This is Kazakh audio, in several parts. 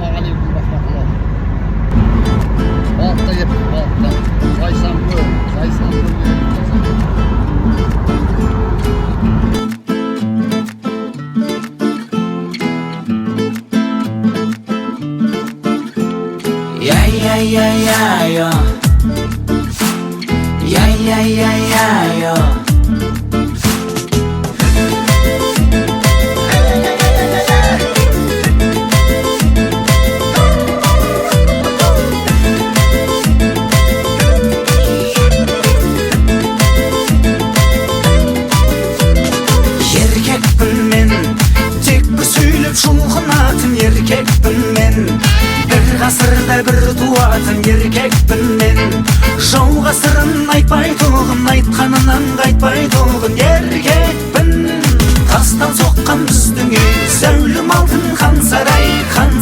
Assalamualaikum rahmatullah. Vallahi yap, vallahi. Kaysan bu. Yo. Yo. Erkekpin men, tek bir söylep şulğunatın erkekpin men. Bir gasırda bir tuatın erkekpin men. Жау ғасырын айтпайтұғын, айтқанынан қайтпайтұғын еркекпін. Тастан соққан біздің үй, зәулім алтын хан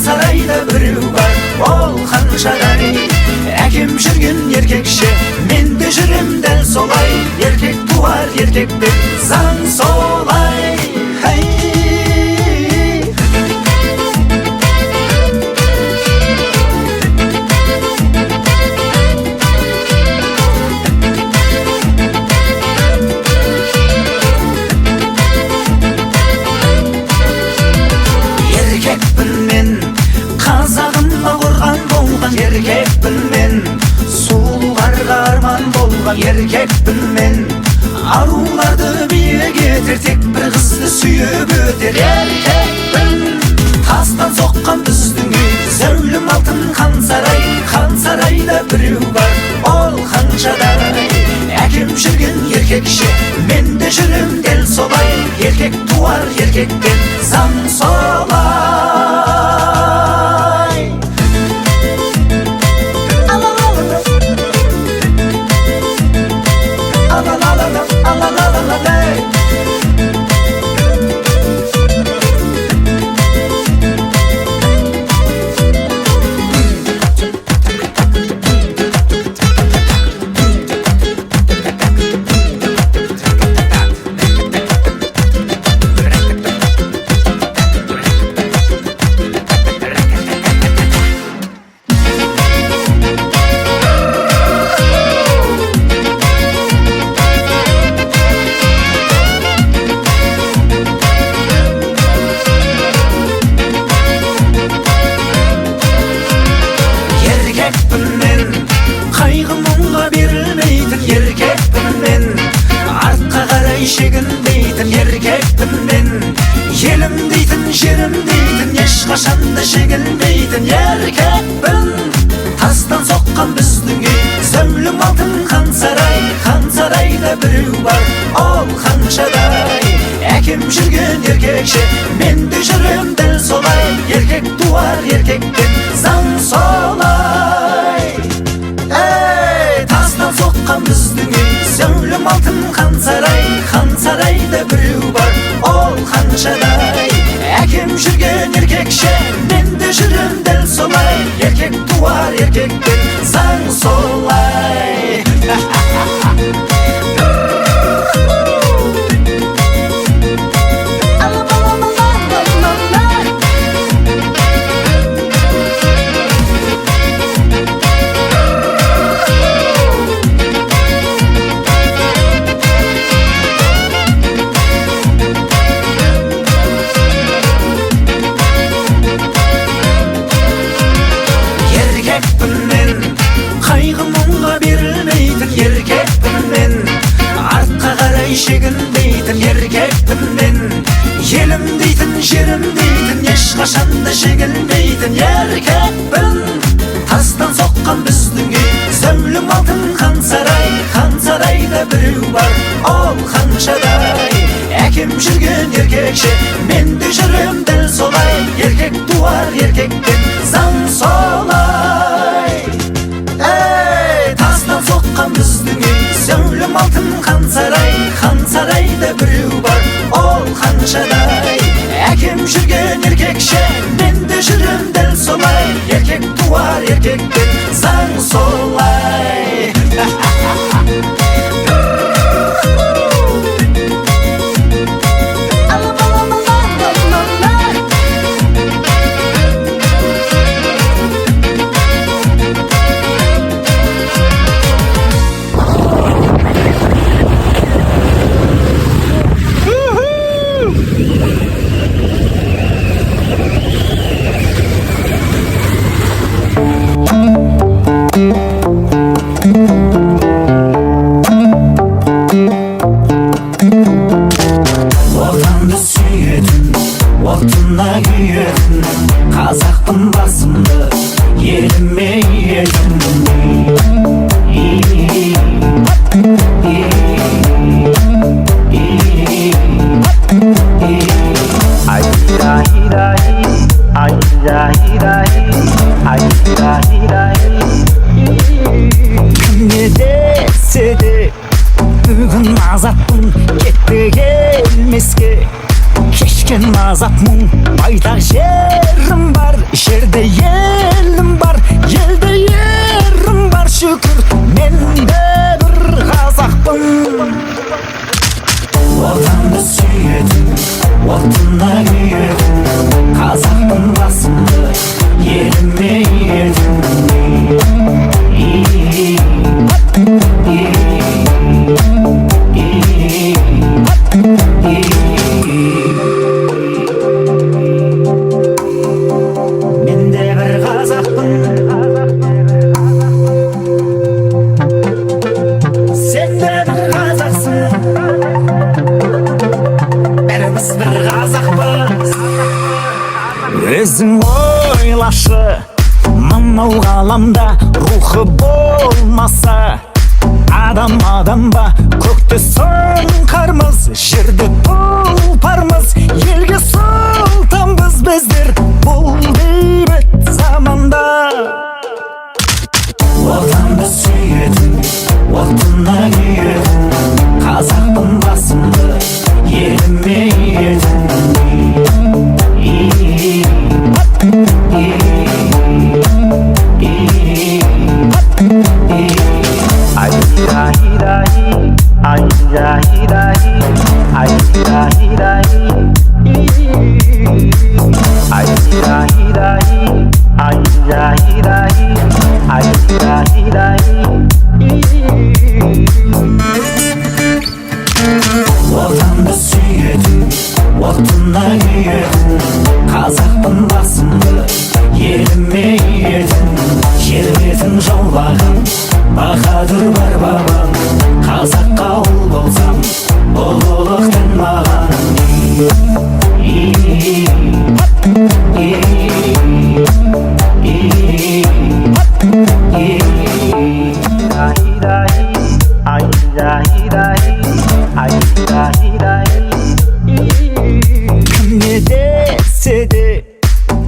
сарайда біреу бар, ол Ханшадай. Әкем жүрген еркекше, мен де жүрем дәл солай. Еркек туар еркектен, заң солай. Еркекпін мен, сұлуларға арман болған еркекпін мен. Аруларды биік етер, тек бір қызды сүйіп өтер еркекпін. Тастан соққан біздің үй, зәулім алтын хан сарайда біреу бар, ол Ханшадай. Әкем жүрген еркекше, мен де жүрем дәл солай. Еркек туар еркектен, заң солай. Шегінбейтін еркекпін мен, елім дейтін, жерім дейтін, ешқашанда жегілмейтін еркекпін. Тастан соққан біздің үй, зәулім алтын хан сарайда біреу бар, ол Ханшадай. Әкем жүрген еркекше, мен де жүрем дәл солай. Еркек туар еркектен, заң солай. Тастан соққан біздің үй, зәулім алтын хан сарайда біреу бар, ол Ханшадай. Әкем жүрген еркекше, мен де жүрем дәл солай. Еркек туар еркектен, заң солай. Шегінбейтін еркекпін мен, елім дейтін, жерім дейтін, ешқашанда жегілмейтін еркекпін. Тастан соққан біздің үй, зәулім алтын хан сарайда біреу бар, ол Ханшадай. Әкем жүрген еркекше, мен де жүрем дәл солай. Еркек туар еркектен, заң солай. Тастан соққан біздің үй, зәулім алтын хан сарайда біреу бар, ол Ханшадай. Әкем жүрген еркекше, мен де жүрем дәл солай. Еркек туар еркектен, заң солай. азат мұң, байтақ жерім бар, жерде елім бар, елде ерім бар, шүкір, мен де бір қазақпын. Отанды сүйетін, отына күйетін, қазақпын басымды, еліме иетін. Мен де бір қазақпын, сен де бір қазақсың, бәріміз бір қазақпыз. Өзің ойлашы, мынау ғаламда рухы болмаса, адам ба, көкті сұңқармыз, жерді тұлпармыз, елге сұлтанбыз біздер бұл бейбіт заманда. Отанды сүйетін, отына күйетін, қазақпын басымды, еліме иетін. Отанды сүйетін, отына күйетін, қазақпын басымды, еліме иетін. Жер бетін жаулаған баһадүр бар бабам, қазаққа ұл болсам, ұлылықтың маған. Кім не десе де,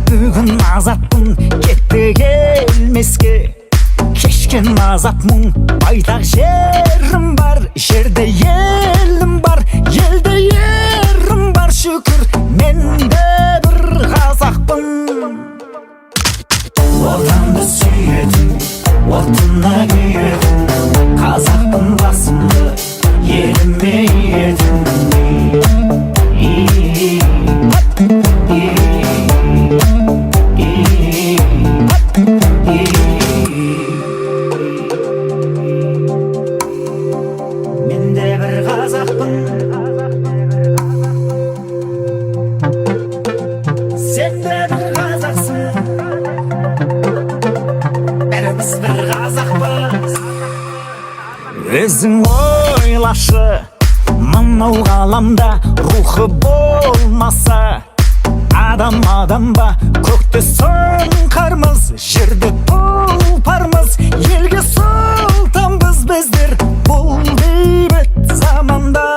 бүгін азатпын, кетті келмеске. Кешкен азат мұң, байтақ жерім бар, жерде елім бар, елде ерім бар, шүкір, мен де бір қазақпын. Отанды сүйетін, отына күйетін, қазақпын басымды, еліме иетін. Мен де бір қазақпын, сен де бір қазақсың, бәріміз бір қазақпыз. Өзің ойлашы, мынау ғаламда рухы болмаса, адам ба, көкті сұңқармыз, жерді тұлпармыз, елге сұлтанбыз біздер бұл бейбіт заманда.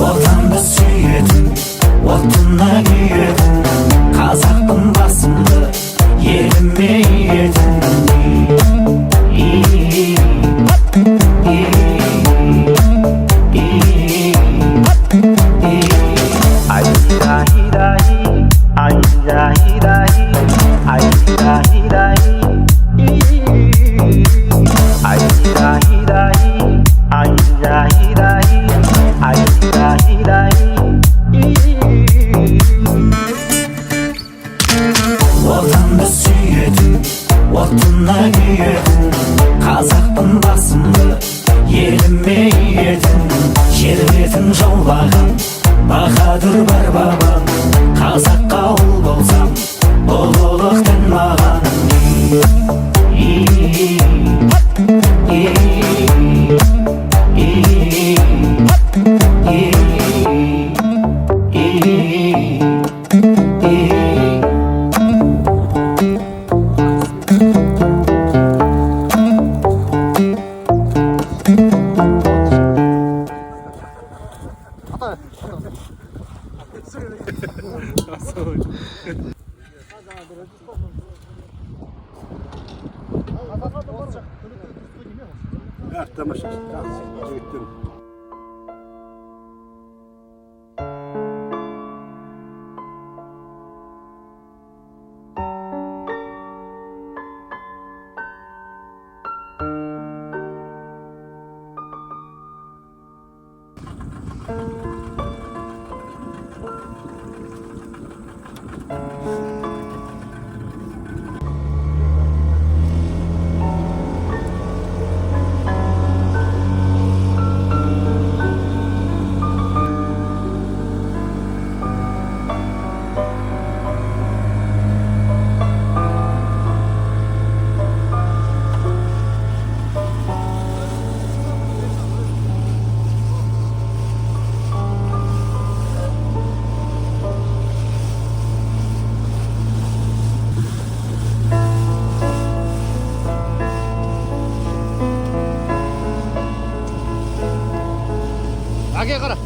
Отанды сүйетін, отына күйетін, қазақпын басымды, еліме иетін. Отанды сүйетін, отына күйетін, қазақпын басымды, еліме иетін. Жер бетін жаулаған баһадүр бар бабам, қазаққа ұл болсам, ұлылықтың маған. Tamam. әке қара